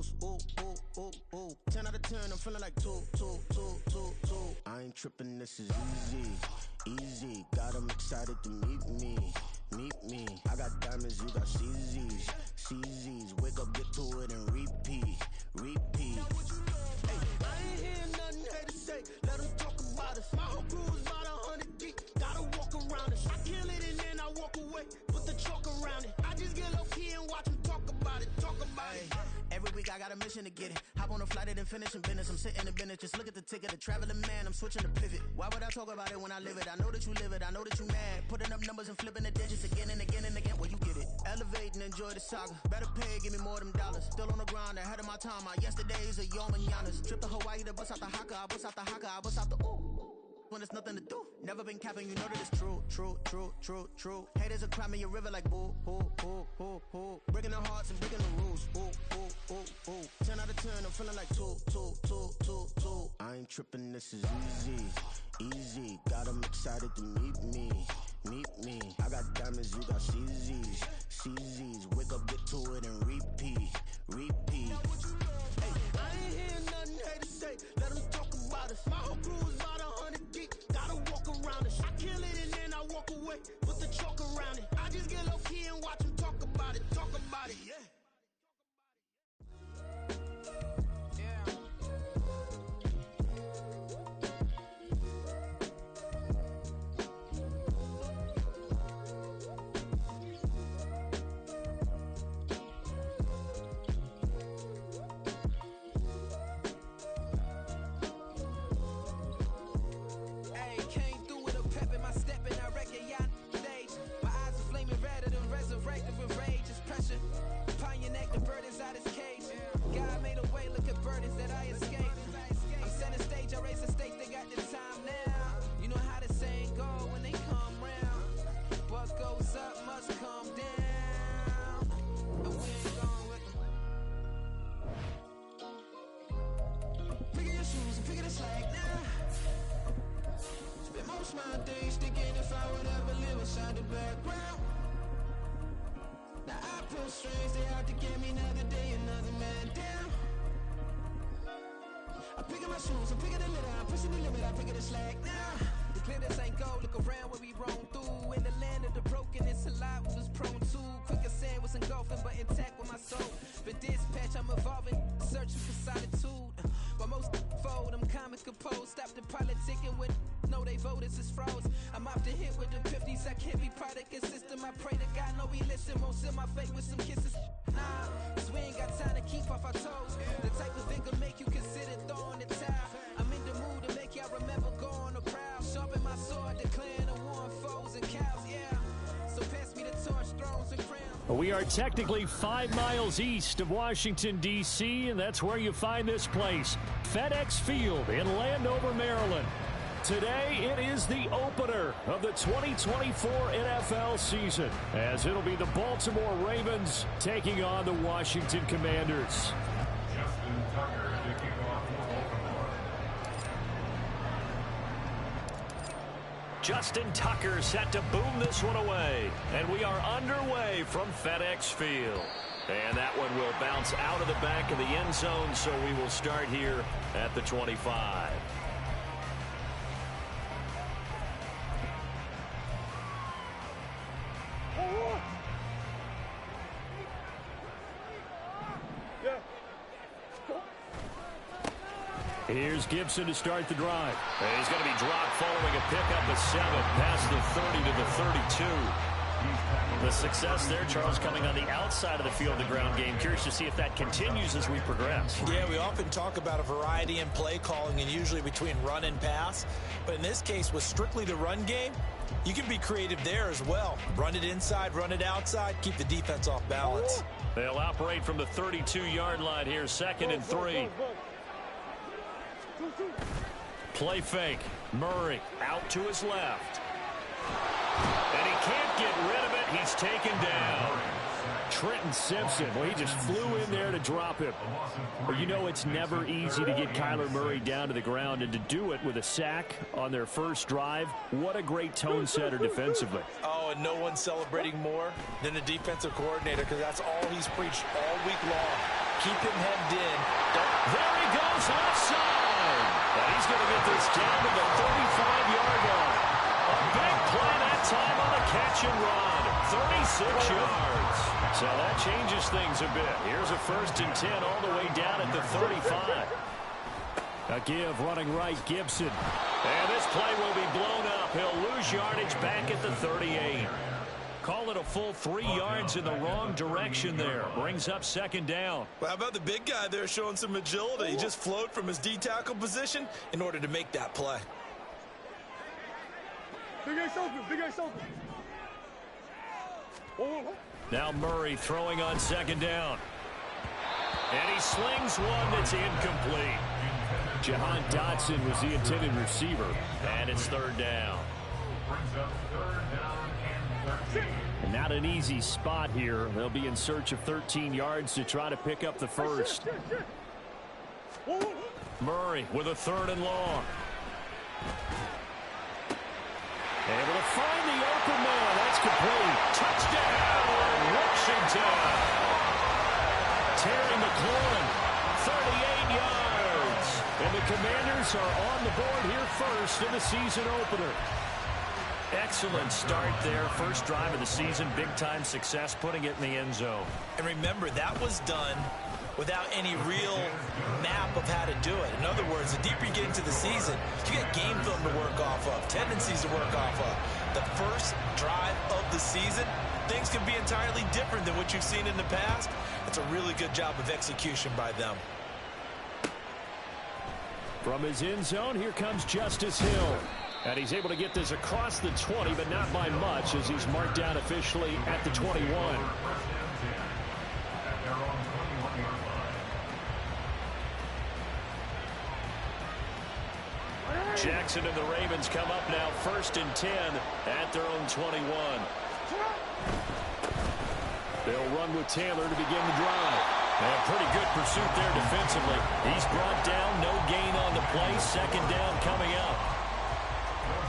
rules. Ooh, ooh, ooh, ooh. 10 out of 10, I'm feeling like 2. I ain't tripping, this is easy. Easy, got 'em excited to meet me. Meet me. I got diamonds, you got CZs. CZs, wake up, get to it, and repeat. Repeat. Hey, I ain't hearing nothing haters say. Let them talk about us. My whole crew is about 100 deep. Gotta walk around us. I kill it and then I walk away. Put the chalk around it. I just get low key and watch them talk about it. Talk about it. Every week I got a mission to get it. Hop on a flight and then finish in business. I'm sitting in business. Just look at the ticket. A traveling man. I'm switching the pivot. Why would I talk about it when I live it? I know that you live it. I know that you mad. Putting up numbers and flipping the digits again and again and again. Well, you get it. Elevate and enjoy the saga. Better pay, give me more them dollars. Still on the grind, ahead of my time. My yesterdays are your mananas. Trip to Hawaii to bust out the haka. I bust out the haka. I bust out the ooh. When there's nothing to do. Never been capping, you know that it's true. Haters are climbing your river like boo, hoo. Breaking their hearts and breaking the rules. Ooh. 10 out of 10, I'm feeling like 2. I ain't tripping, this is easy. Easy, got 'em excited to meet me. Meet me. I got diamonds, you got CZs. CZs, wake up, get to it, and repeat. Repeat. Hey, I ain't hearing nothing haters say. Let them talk about us. My whole crew is about 100 deep. Gotta walk around us. I kill it and then I walk away. Put the chalk around it. I just get low key and watch them talk about it. Talk about it, yeah. Resurrected with rage is pressure. Pioneer the burdens out his cage. God made a way, look at burdens that I escaped. I'm setting stage, I raise the stakes, they got the time now. You know how the saying go when they come round. What goes up must come down. And we ain't going with them. Pick up your shoes and pick up the slack now. Spend most of my days thinking if I would ever live inside the background. Now I pull strings, they out to get me another day, another man down. I pick up my shoes, I'm picking the litter, I'm pushing the limit, I pick up the slack now. The glitters ain't gold, look around where we roam through. In the land of the broken, it's a lot we was prone to. Quick as sand was engulfing, but intact with my soul. Been dispatched, I'm evolving, searching for solitude. But most fold, I'm comic composed. Stop the politicking when know they voters is froze. I'm off the hit with the 50s, I can't be product and system. I pray to God, no, he listen, won't seal my fate with some kisses. Nah, cause we ain't got time to keep off our toes. The type of vigor make you consider throwing the towel. I'm in the mood to make y'all remember going to proud. Sharpen my sword, declaring the war on foes and cows, yeah. So pass me the torch, thrones and crowns. We are technically 5 miles east of Washington, D.C., and that's where you find this place, FedEx Field in Landover, Maryland. Today, it is the opener of the 2024 NFL season, as it'll be the Baltimore Ravens taking on the Washington Commanders. Justin Tucker to kick off for Baltimore. Justin Tucker set to boom this one away, and we are underway from FedEx Field. And that one will bounce out of the back of the end zone, so we will start here at the 25. Here's Gibson to start the drive. And he's going to be dropped following a pickup of 7 past the 30 to the 32. The success there, Charles, coming on the outside of the field of the ground game. Curious to see if that continues as we progress. Yeah, we often talk about a variety in play calling and usually between run and pass. But in this case, with strictly the run game, you can be creative there as well. Run it inside, run it outside, keep the defense off balance. They'll operate from the 32-yard line here, 2nd and 3. Play fake. Murray out to his left. And he can't get rid of it. He's taken down. Trenton Simpson, well, he just flew in there to drop him. But you know it's never easy to get Kyler Murray down to the ground, and to do it with a sack on their first drive, what a great tone setter defensively. Oh, and no one's celebrating more than the defensive coordinator, because that's all he's preached all week long. Keep him hemmed in. There he goes, left side. And he's going to get this down to the 35-yard line. A big play that time on the catch and run. 36 yards. So that changes things a bit. Here's a 1st and 10 all the way down at the 35. A give running right, Gibson. And this play will be blown up. He'll lose yardage back at the 38. Call it a full 3 yards in the wrong direction there. Brings up 2nd down. Well, how about the big guy there showing some agility? He just flowed from his D-tackle position in order to make that play. Big ace open, big ace open. Now Murray throwing on 2nd down. And he slings one that's incomplete. Jahan Dotson was the intended receiver. And it's 3rd down. Brings up 3rd down and 13. And not an easy spot here. They'll be in search of 13 yards to try to pick up the first. Murray with a 3rd and long. Able to find the open man. That's complete. Touchdown, Washington. Terry McLaurin, 38 yards. And the Commanders are on the board here first in the season opener. Excellent start there. First drive of the season. Big-time success putting it in the end zone. And remember, that was done without any real map of how to do it. In other words, the deeper you get into the season, you get game film to work off of, tendencies to work off of. The first drive of the season, things can be entirely different than what you've seen in the past. It's a really good job of execution by them. From his end zone, here comes Justice Hill. And he's able to get this across the 20, but not by much, as he's marked down officially at the 21. Jackson and the Ravens come up now 1st and 10 at their own 21. They'll run with Taylor to begin the drive. And a pretty good pursuit there defensively. He's brought down, no gain on the play. 2nd down coming up.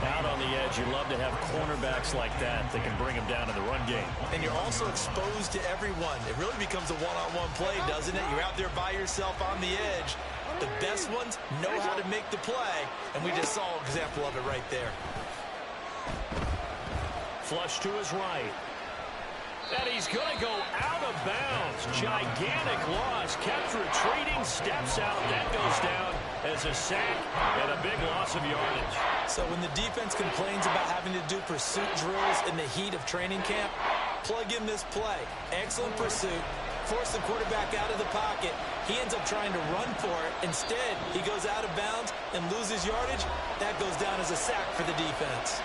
Out on the edge, you love to have cornerbacks like that can bring him down in the run game. And you're also exposed to everyone. It really becomes a one-on-one play, doesn't it? You're out there by yourself on the edge. The best ones know how to make the play, and we just saw an example of it right there. Flush to his right. And he's going to go out of bounds. Gigantic loss. Kept retreating. Steps out. That goes down as a sack and a big loss of yardage. So when the defense complains about having to do pursuit drills in the heat of training camp, plug in this play. Excellent pursuit. Force the quarterback out of the pocket. He ends up trying to run for it. Instead, he goes out of bounds and loses yardage. That goes down as a sack for the defense.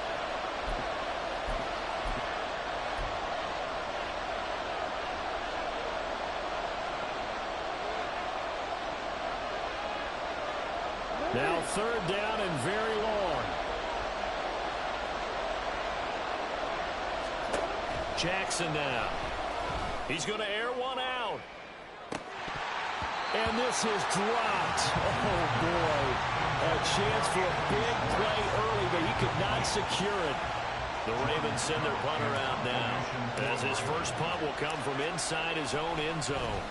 Now 3rd down and very long. Jackson now. He's going to air one out. And this is dropped. Oh, boy. A chance for a big play early, but he could not secure it. The Ravens send their punter out now, as his first punt will come from inside his own end zone.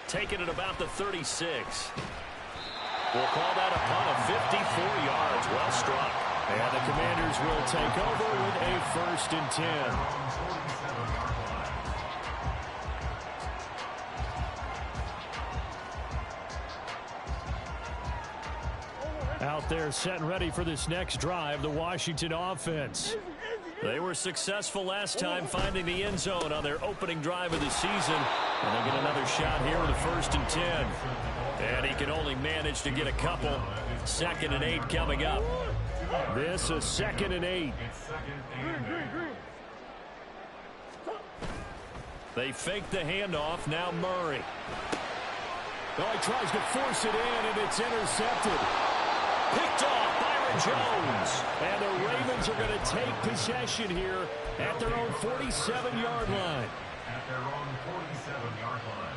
Taking it about the 36. We'll call that a punt of 54 yards. Well struck. And the Commanders will take over with a 1st and 10. Out there set and ready for this next drive, the Washington offense. They were successful last time finding the end zone on their opening drive of the season. And they get another shot here with a 1st and 10. And he can only manage to get a couple. 2nd and 8 coming up. This is 2nd and 8. They fake the handoff. Now Murray. Oh, he tries to force it in, and it's intercepted. Picked off Byron Jones. And the Ravens are going to take possession here at their own 47-yard line. At their own 47-yard line.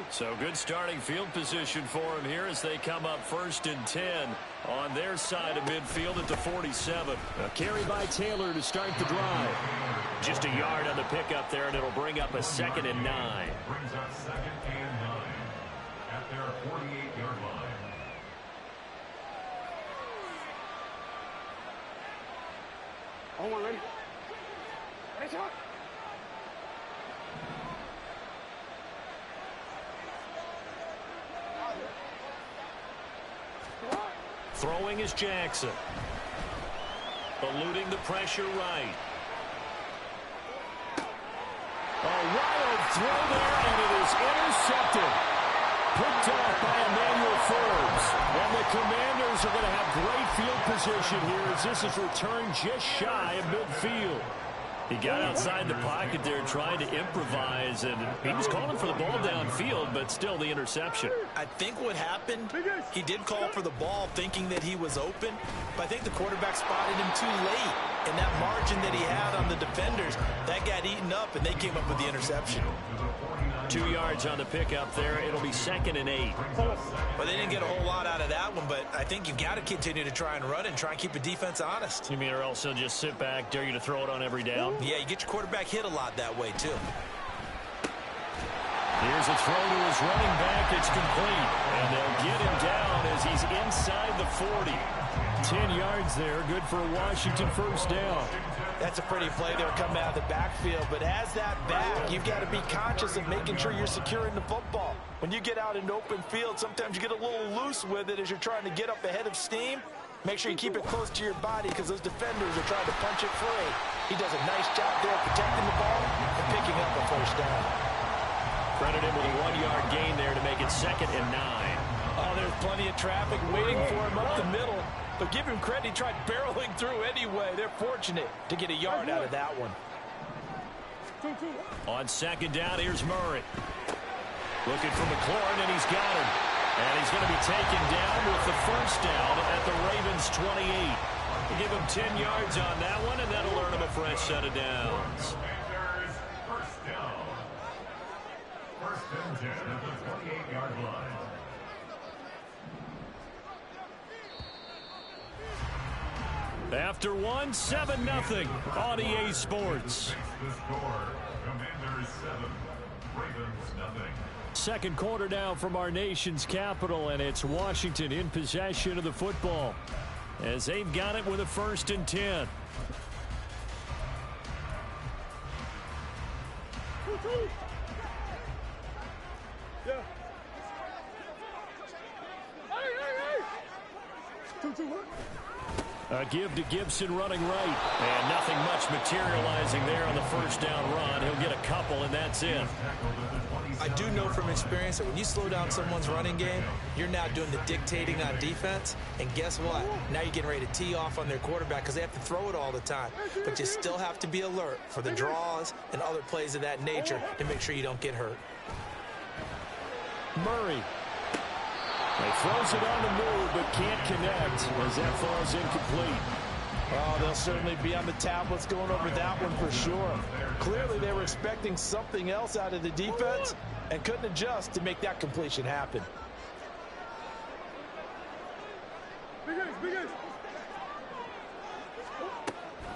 So good starting field position for him here as they come up 1st and 10 on their side of midfield at the 47. A carry by Taylor to start the drive. Just a yard on the pickup there, and it'll bring up a 2nd and 9. Brings up 2nd and 9 at their 48-yard line. Hold on, ready? Ready, shot. Throwing is Jackson. Eluding the pressure right. A wild throw there, and it is intercepted. Picked off by Emmanuel Forbes. And the Commanders are going to have great field position here as this is returned just shy of midfield. He got outside the pocket there trying to improvise, and he was calling for the ball downfield, but still the interception. I think what happened, he did call for the ball thinking that he was open, but I think the quarterback spotted him too late. And that margin that he had on the defenders, that got eaten up, and they came up with the interception. 2 yards on the pickup there. It'll be 2nd and 8. Well, they didn't get a whole lot out of that one, but I think you've got to continue to try and run and try and keep the defense honest. You mean or else he'll just sit back, dare you to throw it on every down? Yeah, you get your quarterback hit a lot that way, too. Here's a throw to his running back. It's complete. And they'll get him down as he's inside the 40. 10 yards there. Good for a Washington first down. That's a pretty play there coming out of the backfield. But as that back, you've got to be conscious of making sure you're securing the football. When you get out into open field, sometimes you get a little loose with it as you're trying to get up ahead of steam. Make sure you keep it close to your body because those defenders are trying to punch it free. He does a nice job there protecting the ball and picking up a first down. Credit him with a 1-yard gain there to make it 2nd and 9. Oh, there's plenty of traffic waiting for him up the middle. But give him credit, he tried barreling through anyway. They're fortunate to get a yard out of that one. On 2nd down, here's Murray. Looking for McLaurin, and he's got him. And he's going to be taken down with the first down at the Ravens' 28. We'll give him 10 yards on that one, and that'll earn him a fresh set of downs. First down. 1st and 10 at the 28-yard line. After one, 7-0 on EA Sports. The score, Commanders 7, Ravens 0. Second quarter now from our nation's capital, and it's Washington in possession of the football as they've got it with a 1st and 10. A give to Gibson running right. And nothing much materializing there on the first down run. He'll get a couple, and that's it. I do know from experience that when you slow down someone's running game, you're now doing the dictating on defense. And guess what? Now you're getting ready to tee off on their quarterback because they have to throw it all the time. But you still have to be alert for the draws and other plays of that nature to make sure you don't get hurt. Murray. He throws it on the move, but can't connect as that falls incomplete. Oh, they'll certainly be on the tablets going over that one for sure. Clearly, they were expecting something else out of the defense and couldn't adjust to make that completion happen.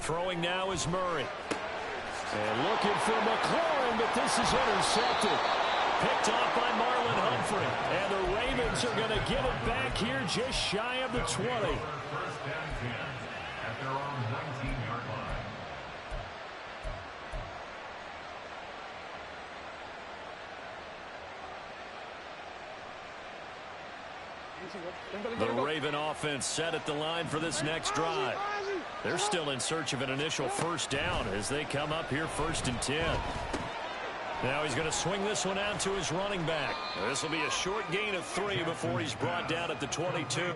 Throwing now is Murray. And looking for McLaurin, but this is intercepted. Picked off by Marlon Humphrey. And the Ravens are going to get it back here just shy of the 20. First and 10 at their own 19-yard line. The Raven offense set at the line for this next drive. They're still in search of an initial first down as they come up here 1st and 10. Now he's going to swing this one out to his running back. This will be a short gain of 3 before he's brought down at the 22.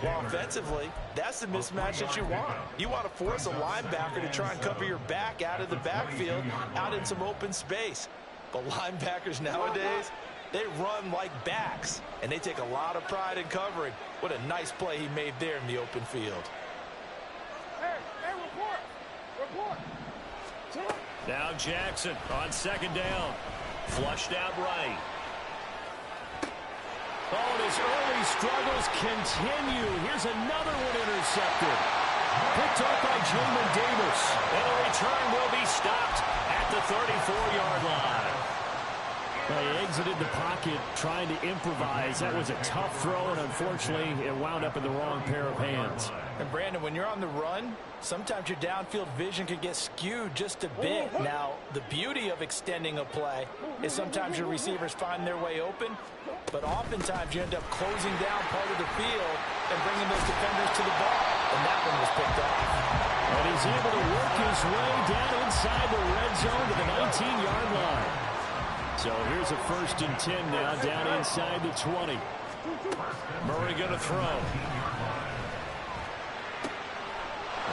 Well, offensively, that's the mismatch that you want. You want to force a linebacker to try and cover your back out of the backfield, out in some open space. But linebackers nowadays, they run like backs, and they take a lot of pride in covering. What a nice play he made there in the open field. Hey, Now Jackson on second down. Flushed out right. Oh, and his early struggles continue. Here's another one intercepted. Picked up by Jamin Davis. And the return will be stopped at the 34-yard line. They exited the pocket trying to improvise. That was a tough throw, and unfortunately, it wound up in the wrong pair of hands. And Brandon, when you're on the run, sometimes your downfield vision can get skewed just a bit. Now, the beauty of extending a play is sometimes your receivers find their way open, but oftentimes you end up closing down part of the field and bringing those defenders to the ball. And that one was picked off. And he's able to work his way down inside the red zone to the 19-yard line. So here's a 1st and 10 now, down inside the 20. Murray going to throw.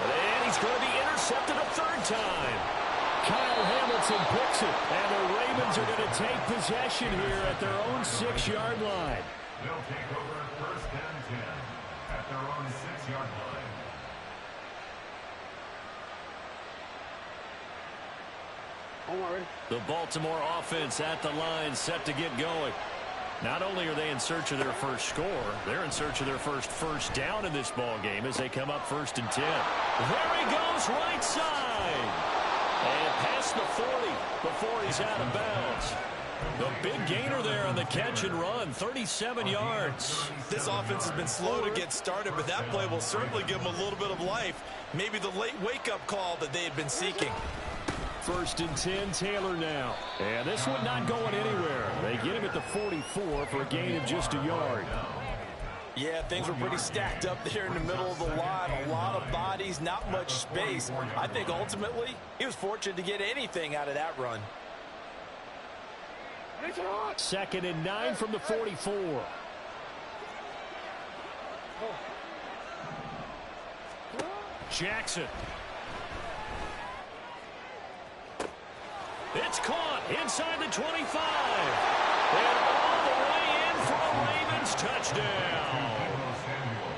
And he's going to be intercepted a third time. Kyle Hamilton picks it, and the Ravens are going to take possession here at their own 6-yard line. They'll take over 1st and 10 at their own 6-yard line. The Baltimore offense at the line, set to get going. Not only are they in search of their first score, they're in search of their first down in this ball game as they come up 1st and 10. There he goes, right side. And past the 40 before he's out of bounds. The big gainer there on the catch and run, 37 yards. This offense has been slow to get started, but that play will certainly give them a little bit of life. Maybe the late wake-up call that they had been seeking. 1st and 10, Taylor now. And this one not going anywhere. They get him at the 44 for a gain of just a yard. Yeah, things were pretty stacked up there in the middle of the line. A lot of bodies, not much space. I think ultimately he was fortunate to get anything out of that run. 2nd and 9 from the 44. Jackson. It's caught inside the 25. And all the way in for a Ravens touchdown.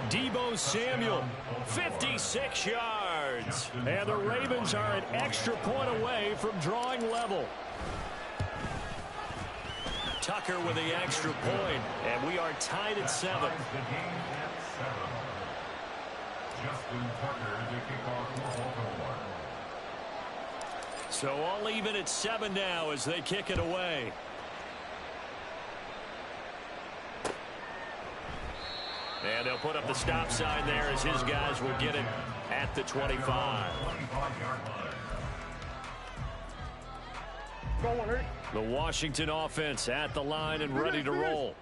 Deebo Samuel, 56 yards. And the Ravens are an extra point away from drawing level. Tucker with the extra point, and we are tied at 7. The game at 7. Justin Tucker to kick off for Baltimore. So all even at 7 now as they kick it away. And they'll put up the stop sign there as his guys will get it at the 25. The Washington offense at the line and ready to roll.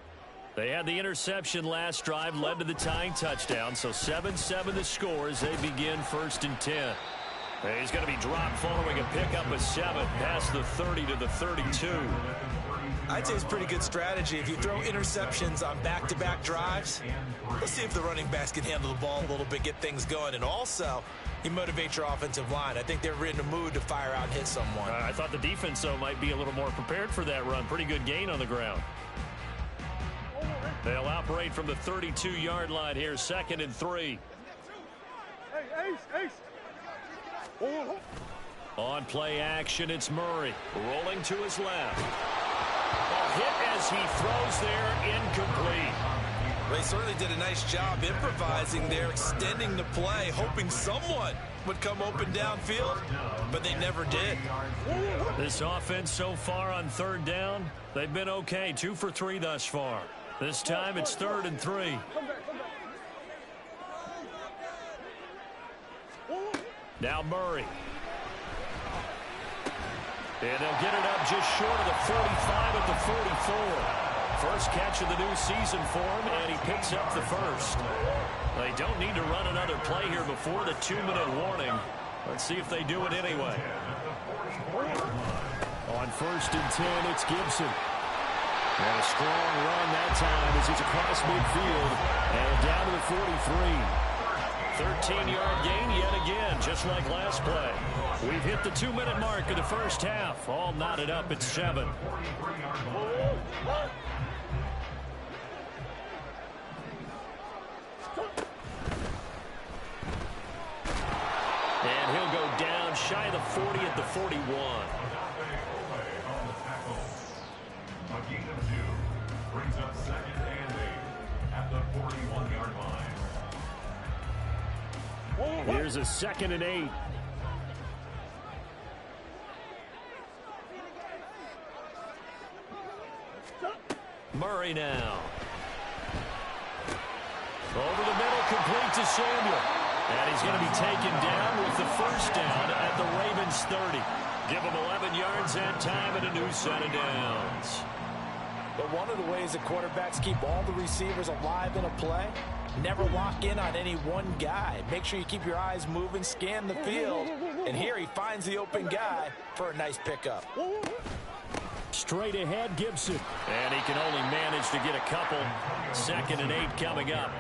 They had the interception last drive, led to the tying touchdown. So 7-7 the score as they begin 1st and 10. He's going to be dropped following a pickup of 7 past the 30 to the 32. I'd say it's a pretty good strategy. If you throw interceptions on back-to-back drives, let's see if the running backs can handle the ball a little bit, get things going. And also, you motivate your offensive line. I think they're in the mood to fire out and hit someone. I thought the defense, though, might be a little more prepared for that run. Pretty good gain on the ground. They'll operate from the 32-yard line here, 2nd and 3. On play action, it's Murray. Rolling to his left. A hit as he throws there, incomplete. They certainly did a nice job improvising there, extending the play, hoping someone would come open downfield, but they never did. This offense so far on 3rd down, they've been okay. 2 for 3 thus far. This time it's 3rd and 3. Now Murray. And they'll get it up just short of the 45 at the 44. First catch of the new season for him, and he picks up the first. They don't need to run another play here before the 2-minute warning. Let's see if they do it anyway. On 1st and 10, it's Gibson. And a strong run that time as he's across midfield and down to the 43. 13-yard gain yet again, just like last play. We've hit the 2-minute mark of the first half. All knotted up at 7. And he'll go down shy of the 40 at the 41. A gain of 2 brings up 2nd and 8 at the 41-yard line. Here's a 2nd and 8. Murray now. Over the middle, complete to Samuel. And he's going to be taken down with the first down at the Ravens 30. Give him 11 yards that time and a new set of downs. But one of the ways that quarterbacks keep all the receivers alive in a play, never lock in on any one guy. Make sure you keep your eyes moving, scan the field. And here he finds the open guy for a nice pickup. Straight ahead, Gibson. And he can only manage to get a couple. 2nd and 8 coming up.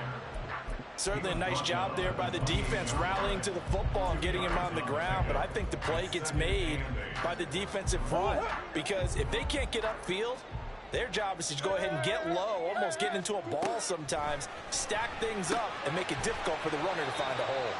Certainly a nice job there by the defense rallying to the football and getting him on the ground. But I think the play gets made by the defensive front. Because if they can't get upfield, their job is to go ahead and get low, almost get into a ball sometimes, stack things up, and make it difficult for the runner to find a hole.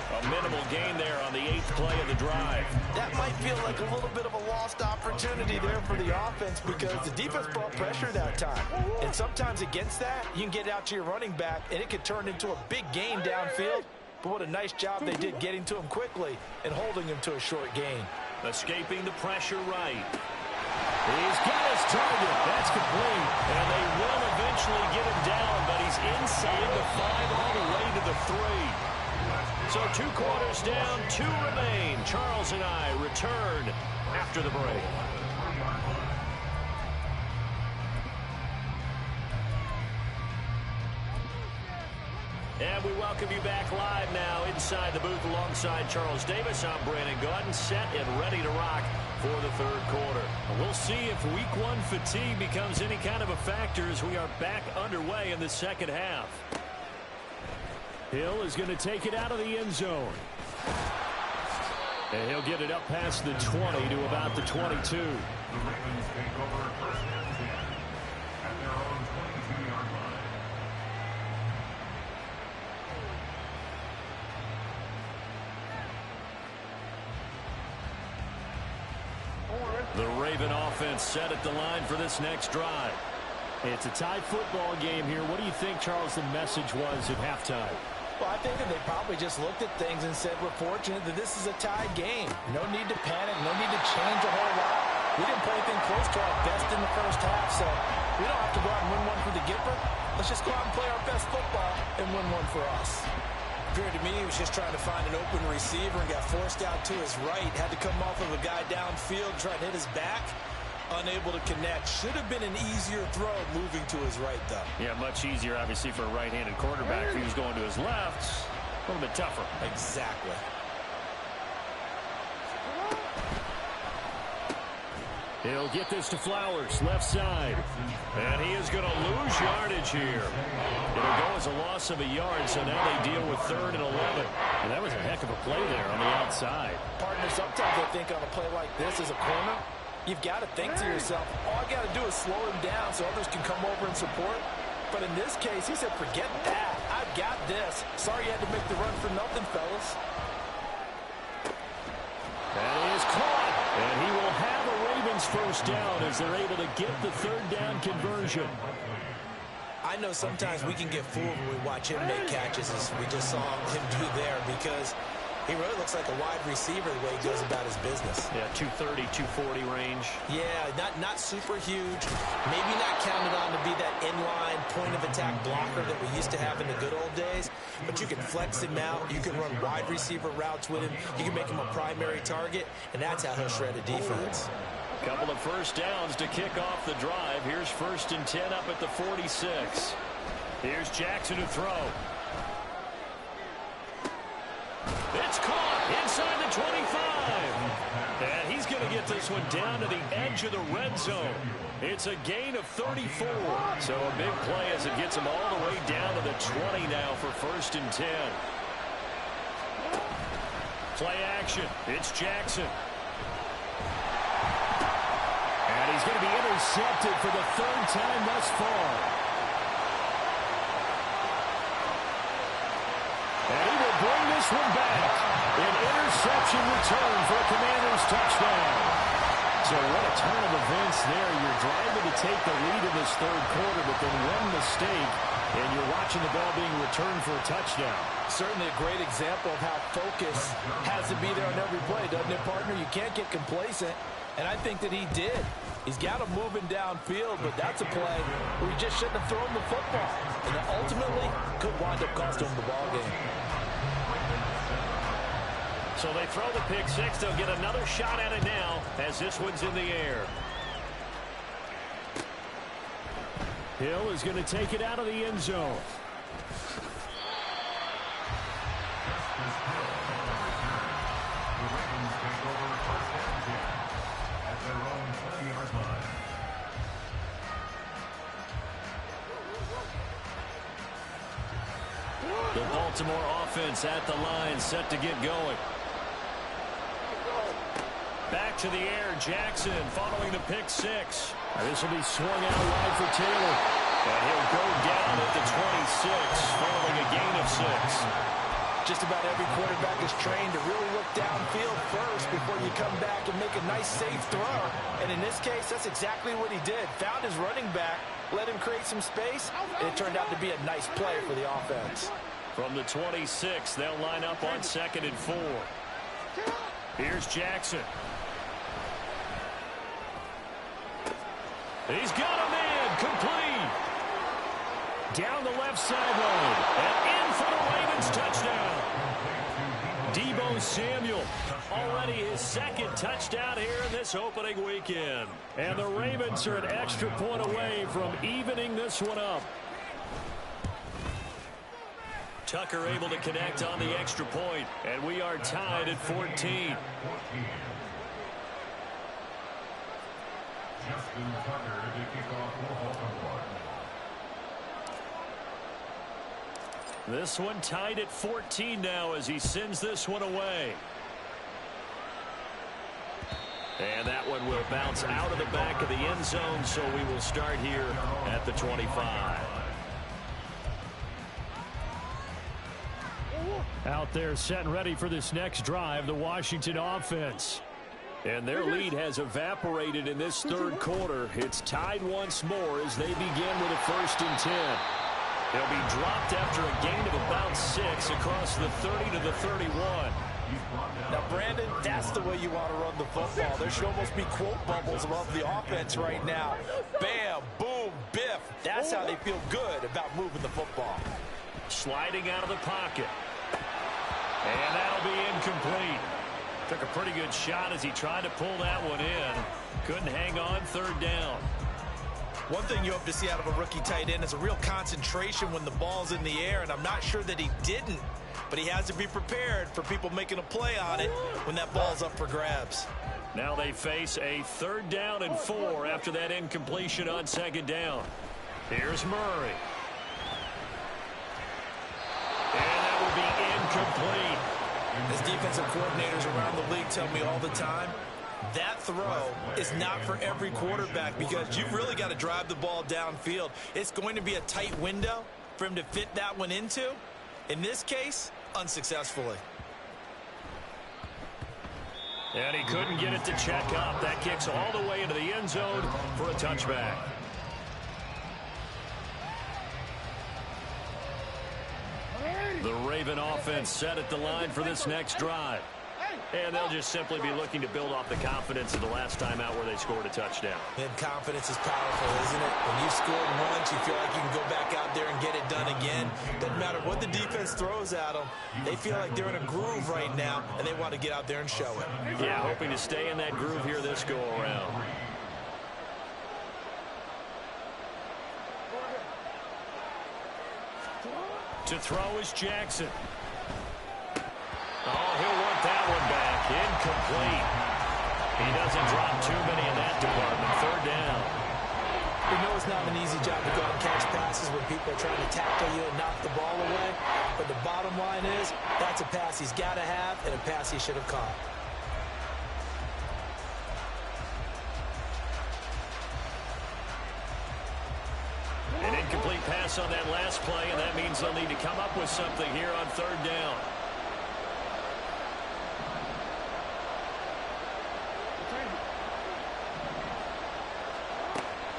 A minimal gain there on the 8th play of the drive. That might feel like a little bit of a lost opportunity there for the offense because the defense brought pressure that time. And sometimes against that, you can get out to your running back, and it could turn into a big gain downfield. But what a nice job they did getting to him quickly and holding him to a short gain. Escaping the pressure right. He's got his target. That's complete. And they will eventually get him down, but he's inside the 5 all the way to the 3. So 2 quarters down, 2 remain. Charles and I return after the break. And we welcome you back live now inside the booth alongside Charles Davis. I'm Brandon Gaudin, set and ready to rock for the 3rd quarter. We'll see if week 1 fatigue becomes any kind of a factor as we are back underway in the 2nd half. Hill is going to take it out of the end zone. And he'll get it up past the 20 to about the 22. The Ravens take over 1st and 10 at their own 22-yard line. The Raven offense set at the line for this next drive. It's a tied football game here. What do you think, Charles, the message was at halftime? Well, I think that they probably just looked at things and said, we're fortunate that this is a tied game. No need to panic, no need to change a whole lot. We didn't play anything close to our best in the first half, so we don't have to go out and win one for the Gipper. Let's just go out and play our best football and win one for us. Appeared to me he was just trying to find an open receiver and got forced out to his right. Had to come off of a guy downfield, try to hit his back. Unable to connect. Should have been an easier throw moving to his right, though. Yeah, much easier, obviously, for a right-handed quarterback. If he was going to his left, a little bit tougher. Exactly. He'll get this to Flowers, left side. And he is going to lose yardage here. It'll go as a loss of a yard, so now they deal with 3rd and 11. And that was a heck of a play there on the outside. Partner, sometimes I think on a play like this as a corner, you've got to think to yourself, all I got to do is slow him down so others can come over and support. But in this case, he said, forget that. I've got this. Sorry you had to make the run for nothing, fellas. That is caught. And he will have a Ravens first down as they're able to get the 3rd down conversion. I know sometimes we can get fooled when we watch him make catches, as we just saw him do there, because he really looks like a wide receiver the way he goes about his business. Yeah, 230, 240 range. Yeah, not super huge. Maybe not counted on to be that inline point-of-attack blocker that we used to have in the good old days. But you can flex him out. You can run wide receiver routes with him. You can make him a primary target, and that's how he'll shred a defense. Couple of first downs to kick off the drive. Here's 1st and 10 up at the 46. Here's Jackson to throw. It's caught inside the 25. And he's going to get this one down to the edge of the red zone. It's a gain of 34. So a big play as it gets him all the way down to the 20 now for 1st and 10. Play action. It's Jackson. And he's going to be intercepted for the 3rd time thus far. And he will bring this this one back. An interception return for a Commanders touchdown. So what a turn of events there. You're driving to take the lead in this third quarter, but then one mistake, and you're watching the ball being returned for a touchdown. Certainly a great example of how focus has to be there on every play, doesn't it, partner? You can't get complacent, and I think that he did. He's got him moving downfield, but that's a play where he just shouldn't have thrown the football, and ultimately could wind up costing him the ball game. So they throw the pick six. They'll get another shot at it now as this one's in the air. Hill is going to take it out of the end zone. The Baltimore offense at the line, set to get going. Back to the air, Jackson following the pick six. This will be swung out wide for Taylor. And he'll go down at the 26 following a gain of 6. Just about every quarterback is trained to really look downfield first before you come back and make a nice, safe throw. And in this case, that's exactly what he did. Found his running back, let him create some space, and it turned out to be a nice play for the offense. From the 26, they'll line up on 2nd and 4. Here's Jackson. He's got him in, complete. Down the left sideline, and in for the Ravens touchdown. Deebo Samuel, already his second touchdown here in this opening weekend. And the Ravens are an extra point away from evening this one up. Tucker able to connect on the extra point, and we are tied at 14. Justin Tucker to kick off for Baltimore. This one tied at 14 now as he sends this one away. And that one will bounce out of the back of the end zone, so we will start here at the 25. Out there set and ready for this next drive, the Washington offense. And their lead has evaporated in this third quarter. It's tied once more as they begin with a 1st and 10. They'll be dropped after a gain of about 6 across the 30 to the 31. Now, Brandon, that's the way you want to run the football. There should almost be quote bubbles above the offense right now. Bam, boom, biff. That's how they feel good about moving the football. Sliding out of the pocket. And that'll be incomplete. Took a pretty good shot as he tried to pull that one in. Couldn't hang on, 3rd down. One thing you hope to see out of a rookie tight end is a real concentration when the ball's in the air, and I'm not sure that he didn't, but he has to be prepared for people making a play on it when that ball's up for grabs. Now they face a 3rd down and 4 after that incompletion on 2nd down. Here's Murray. And that will be incomplete. As defensive coordinators around the league tell me all the time, that throw is not for every quarterback because you've really got to drive the ball downfield. It's going to be a tight window for him to fit that one into. In this case, unsuccessfully. And he couldn't get it to check up. That kicks all the way into the end zone for a touchback. The Raven offense set at the line for this next drive. And they'll just simply be looking to build off the confidence of the last time out where they scored a touchdown. And confidence is powerful, isn't it? When you've scored once, you feel like you can go back out there and get it done again. Doesn't matter what the defense throws at them. They feel like they're in a groove right now, and they want to get out there and show it. Yeah, hoping to stay in that groove here this go-around. To throw is Jackson. Oh, he'll want that one back. Incomplete. He doesn't drop too many in that department. 3rd down. We know it's not an easy job to go out and catch passes when people are trying to tackle you and knock the ball away. But the bottom line is, that's a pass he's got to have and a pass he should have caught. An incomplete pass on that last play, and that means they'll need to come up with something here on 3rd down.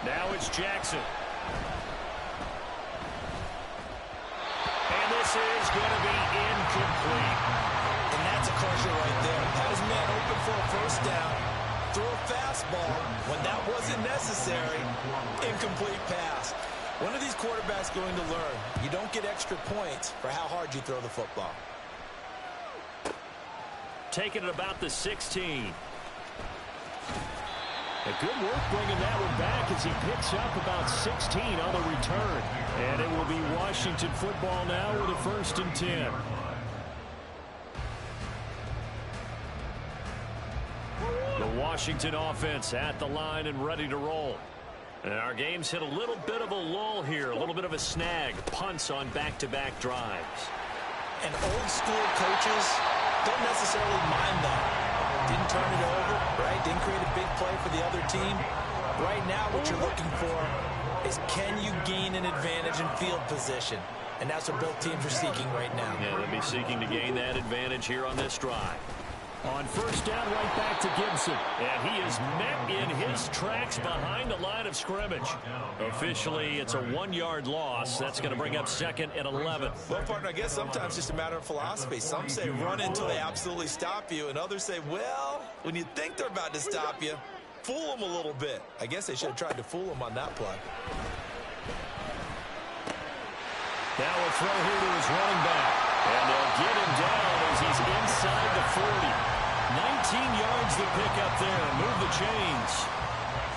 Now it's Jackson. And this is going to be incomplete. And that's a crusher right there. Had his man open for a first down. Throw a fastball when that wasn't necessary. Incomplete pass. When are these quarterbacks going to learn? You don't get extra points for how hard you throw the football. Taking it about the 16. A good work bringing that one back as he picks up about 16 on the return. And it will be Washington football now with a 1st and 10. The Washington offense at the line and ready to roll. And our game's hit a little bit of a lull here, a little bit of a snag. Punts on back-to-back drives. And old school coaches don't necessarily mind that. Didn't turn it over, right? Didn't create a big play for the other team. Right now, what you're looking for is can you gain an advantage in field position? And that's what both teams are seeking right now. Yeah, they'll be seeking to gain that advantage here on this drive. On 1st down, right back to Gibson. And he is met in his tracks behind the line of scrimmage. Officially, it's a 1-yard loss. That's going to bring up 2nd and 11. Well, partner, I guess sometimes it's just a matter of philosophy. Some say run until they absolutely stop you, and others say, well, when you think they're about to stop you, fool them a little bit. I guess they should have tried to fool them on that play. Now a throw here to his running back. And they'll get him down as he's inside the 40. 19 yards to pick up there. Move the chains.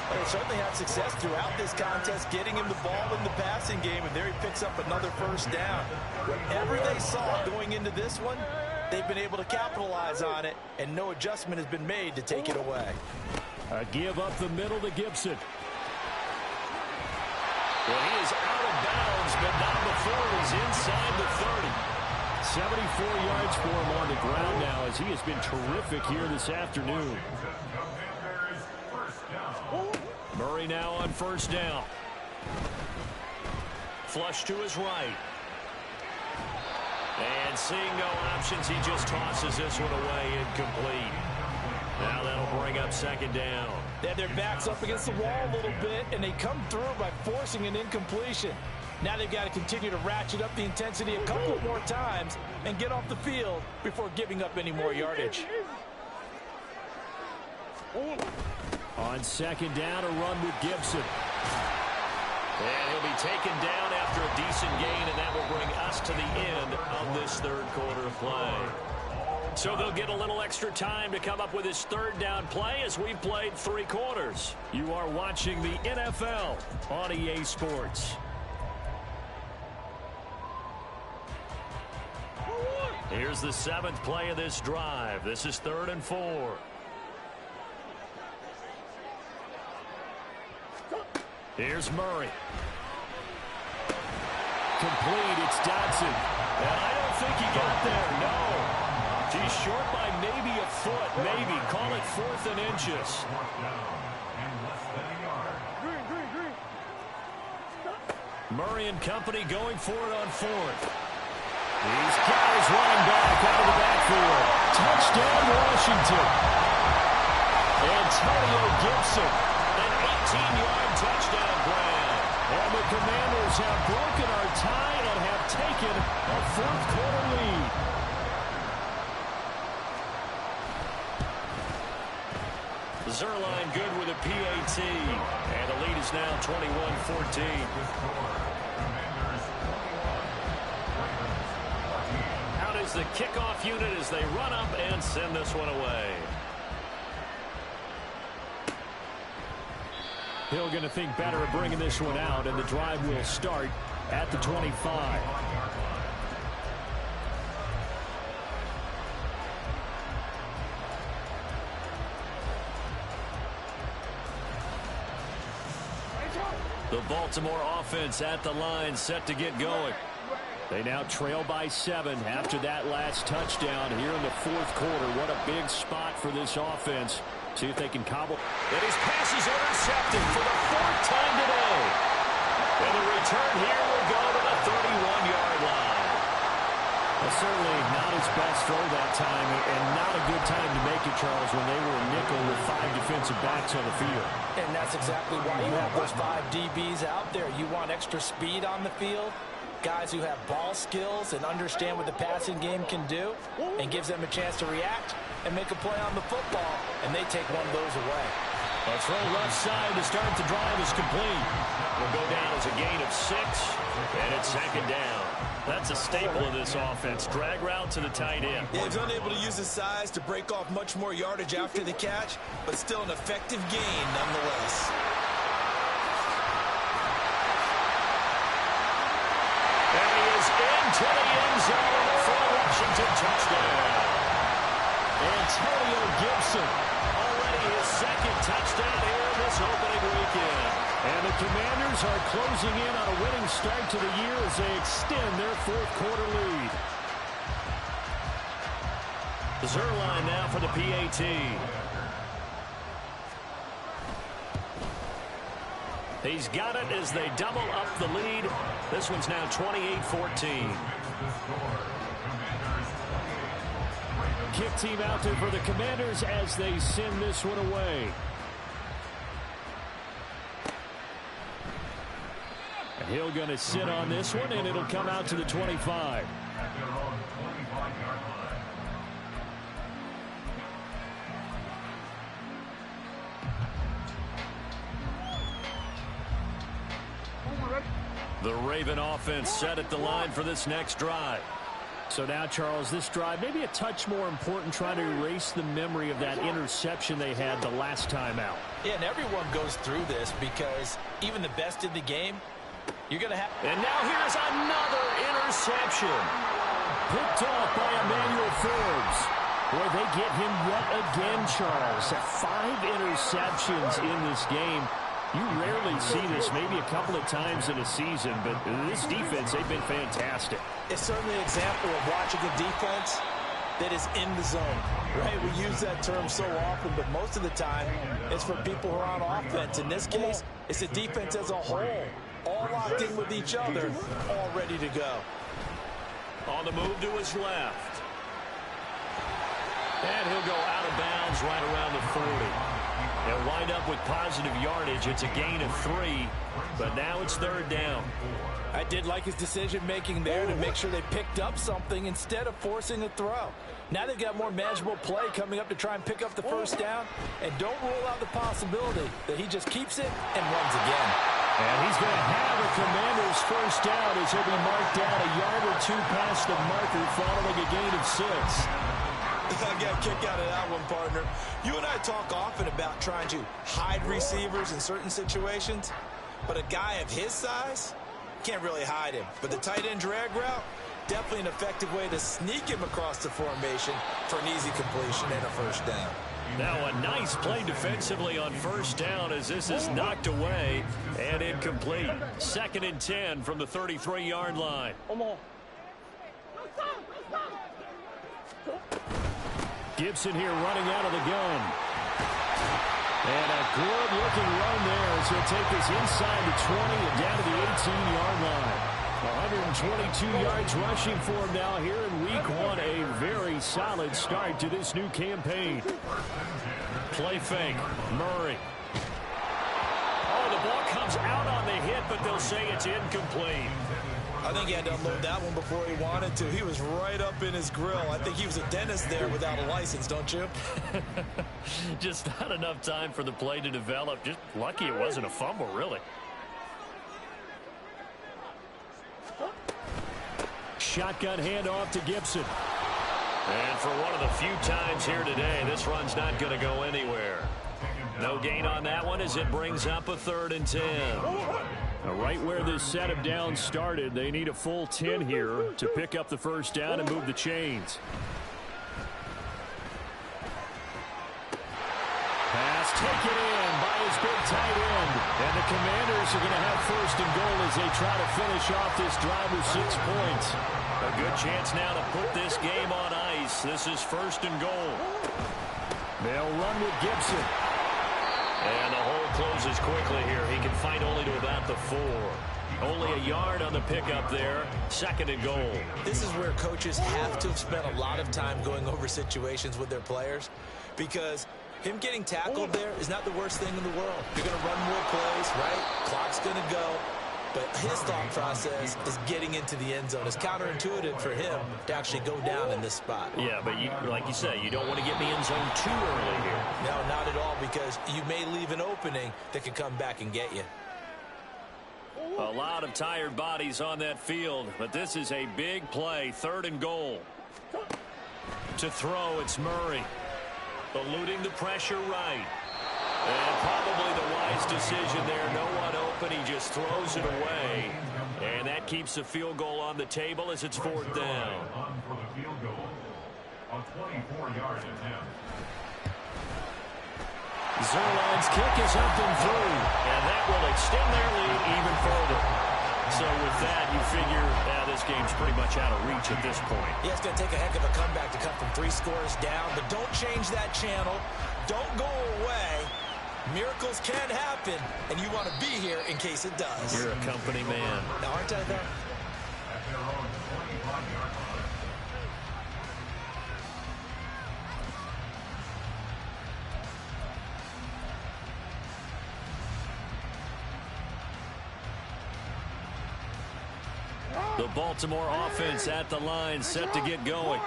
Well, they certainly had success throughout this contest, getting him the ball in the passing game, and there he picks up another 1st down. Whatever they saw going into this one, they've been able to capitalize on it, and no adjustment has been made to take it away. A give up the middle to Gibson. Well, he is out of bounds, but not before he's inside the 30. 74 yards for him on the ground now as he has been terrific here this afternoon. Murray now on 1st down. Flush to his right. And seeing no options, he just tosses this one away incomplete. Now that'll bring up 2nd down. They had their backs up against the wall a little bit, and they come through by forcing an incompletion. Now they've got to continue to ratchet up the intensity a couple more times and get off the field before giving up any more yardage. On 2nd down, a run with Gibson. And he'll be taken down after a decent gain, and that will bring us to the end of this 3rd quarter of play. So they'll get a little extra time to come up with his 3rd down play as we've played 3 quarters. You are watching the NFL on EA Sports. Here's the 7th play of this drive. This is 3rd and 4. Here's Murray. Complete, it's Dodson. And I don't think he got there, no. He's short by maybe a foot, maybe. Call it 4th and inches. Murray and company going for it on 4th. He's got his running back out of the backfield. Touchdown, Washington. Antonio Gibson, an 18-yard touchdown grab. And the Commanders have broken our tie and have taken a 4th quarter lead. Zerline good with a PAT. And the lead is now 21-14. Out is the kickoff unit as they run up and send this one away. Hill going to think better of bringing this one out, and the drive will start at the 25. The Baltimore offense at the line, set to get going. They now trail by 7 after that last touchdown here in the 4th quarter. What a big spot for this offense. See if they can cobble. And his pass is intercepted for the 4th time today. And the return here will go to the 31-yard line. Well, certainly not his best throw that time, and not a good time to make it, Charles, when they were a nickel with 5 defensive backs on the field. And that's exactly why you have those 5 DBs out there. You want extra speed on the field, guys who have ball skills and understand what the passing game can do, and gives them a chance to react and make a play on the football, and they take one of those away. A throw left side to start the drive is complete. Will go down as a gain of 6, and it's 2nd down. That's a staple of this offense. Drag route to the tight end. Yeah, he's unable to use his size to break off much more yardage after the catch, but still an effective gain nonetheless. And he is into the end zone for a Washington touchdown. Antonio Gibson, already his 2nd touchdown here this opening weekend. And the Commanders are closing in on a winning start to the year as they extend their 4th quarter lead. The Zerline now for the PAT. He's got it as they double up the lead. This one's now 28-14. Kick team out there for the Commanders as they send this one away. Hill going to sit on this one, and it'll come out to the 25. The Raven offense set at the line for this next drive. So now, Charles, this drive maybe a touch more important, trying to erase the memory of that interception they had the last time out. Yeah, and everyone goes through this because even the best in the game, you're going to have... And now here's another interception. Picked off by Emmanuel Forbes. Boy, they get him yet again, Charles. 5 interceptions in this game. You rarely see this, maybe a couple of times in a season, but this defense, they've been fantastic. It's certainly an example of watching a defense that is in the zone, right? We use that term so often, but most of the time, it's for people who are on offense. In this case, it's a defense as a whole, all locked in with each other, all ready to go. On the move to his left. And he'll go out of bounds right around the 40. They'll wind up with positive yardage. It's a gain of 3, but now it's 3rd down. I did like his decision-making there to make sure they picked up something instead of forcing a throw. Now they've got more manageable play coming up to try and pick up the 1st down, and don't rule out the possibility that he just keeps it and runs again. And he's going to have a Commander's 1st down as he'll be marked down a yard or 2 past the marker following a gain of 6. I got a kick out of that one, partner. You and I talk often about trying to hide receivers in certain situations, but a guy of his size can't really hide him. But the tight end drag route, definitely an effective way to sneak him across the formation for an easy completion and a 1st down. Now a nice play defensively on 1st down as this is knocked away and incomplete. 2nd and 10 from the 33-yard line. Gibson here running out of the gun. And a good-looking run there as he'll take this inside the 20 and down to the 18-yard line. 122 yards rushing for him now here in week 1. A very solid start to this new campaign. Play fake. Murray. Oh, the ball comes out on the hit, but they'll say it's incomplete. I think he had to unload that one before he wanted to. He was right up in his grill. I think he was a dentist there without a license, don't you? Just not enough time for the play to develop. Just lucky it wasn't a fumble, really. Shotgun handoff to Gibson. And for one of the few times here today, this run's not going to go anywhere. No gain on that one as it brings up a 3rd and 10. Right where this set of downs started, they need a full 10 here to pick up the 1st down and move the chains. Pass taken in by his big tight end. And the Commanders are going to have 1st and goal as they try to finish off this drive with 6 points. A good chance now to put this game on ice. This is 1st and goal. They'll run with Gibson. And the hole closes closes quickly here. He can fight only to about the 4. Only a yard on the pickup there. 2nd and goal. This is where coaches have to have spent a lot of time going over situations with their players, because him getting tackled there is not the worst thing in the world. You're going to run more plays, right? Clock's going to go. But his thought process is getting into the end zone. It's counterintuitive for him to actually go down in this spot. Yeah, but like you say, you don't want to get in the end zone too early here. No, not at all, because you may leave an opening that can come back and get you. A lot of tired bodies on that field, but this is a big play. 3rd and goal. To throw, it's Murray. Eluding the pressure right. And probably the wise decision there. No one open. He just throws it away. And that keeps the field goal on the table as it's 4th down. For the field goal. A 24-yard attempt. Zerline's kick is up and through. And that will extend their lead even further. So with that, you figure this game's pretty much out of reach at this point. Yeah, it's going to take a heck of a comeback to come from 3 scores down. But don't change that channel. Don't go away. Miracles can happen, and you want to be here in case it does. You're a company man. Now, aren't I, though? At their own 25-yard line. The Baltimore offense at the line, set to get going.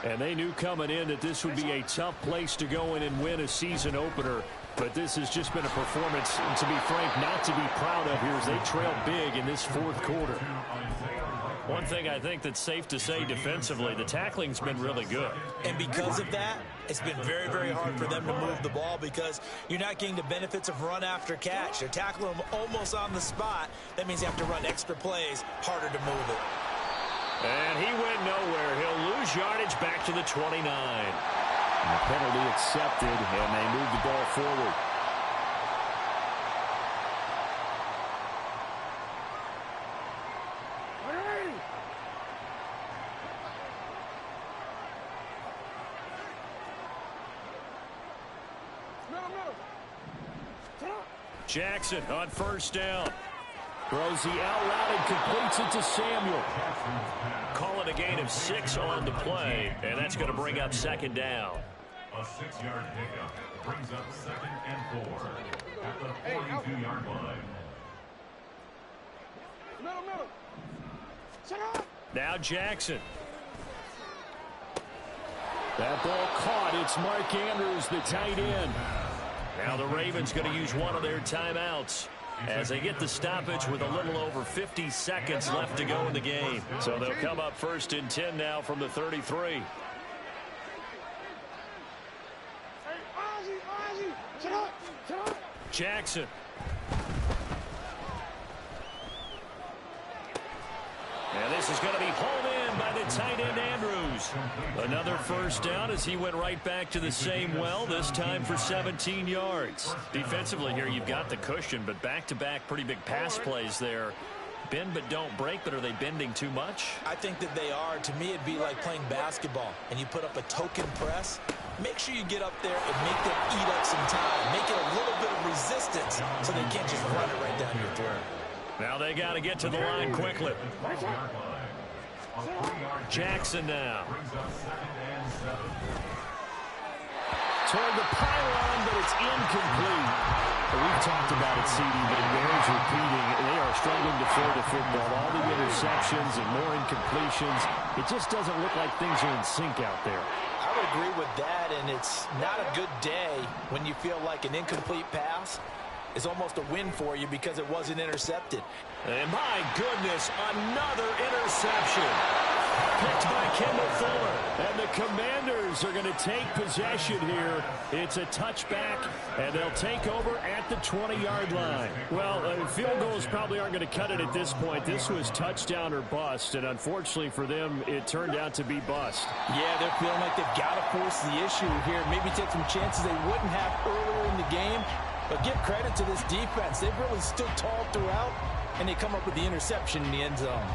And they knew coming in that this would be a tough place to go in and win a season opener. But this has just been a performance, to be frank, not to be proud of here as they trail big in this 4th quarter. One thing I think that's safe to say defensively, the tackling's been really good. And because of that, it's been very, very hard for them to move the ball because you're not getting the benefits of run after catch. They're tackling them almost on the spot. That means you have to run extra plays, harder to move it. And he went nowhere. He'll lose yardage back to the 29. And the penalty accepted, and they move the ball forward. Jackson on 1st down. Throws the out route and completes it to Samuel. Call it a gain of 6 on the play, and that's going to bring up 2nd down. A 6-yard pickup brings up 2nd and 4 at the 42-yard line. Now Jackson. That ball caught. It's Mark Andrews, the tight end. Now the Ravens going to use one of their timeouts as they get the stoppage with a little over 50 seconds left to go in the game. So they'll come up 1st and 10 now from the 33. Jackson. And this is going to be hauled in by the tight end Andrews. Another 1st down as he went right back to the same well, this time for 17 yards. Defensively here, you've got the cushion, but back-to-back pretty big pass plays there. Bend but don't break, but are they bending too much? I think that they are. To me, it'd be like playing basketball, and you put up a token press. Make sure you get up there and make them eat up some time. Make it a little bit of resistance so they can't just run it right down your throat. Now they got to get to the line quickly. Jackson now. Toward the pylon, but it's incomplete. We've talked about it, CD, but it bears repeating. They are struggling to throw the football. All the interceptions and more incompletions. It just doesn't look like things are in sync out there. I would agree with that, and it's not a good day when you feel like an incomplete pass is almost a win for you because it wasn't intercepted. And my goodness, another interception. Picked by Kendall Fuller. And the Commanders are going to take possession here. It's a touchback, and they'll take over at the 20-yard line. Well, field goals probably aren't going to cut it at this point. This was touchdown or bust, and unfortunately for them, it turned out to be bust. Yeah, they're feeling like they've got to force the issue here. Maybe take some chances they wouldn't have earlier in the game. But give credit to this defense. They've really stood tall throughout, and they come up with the interception in the end zone.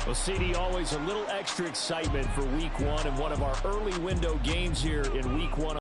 Well, CD, always a little extra excitement for week one and one of our early window games here in week one.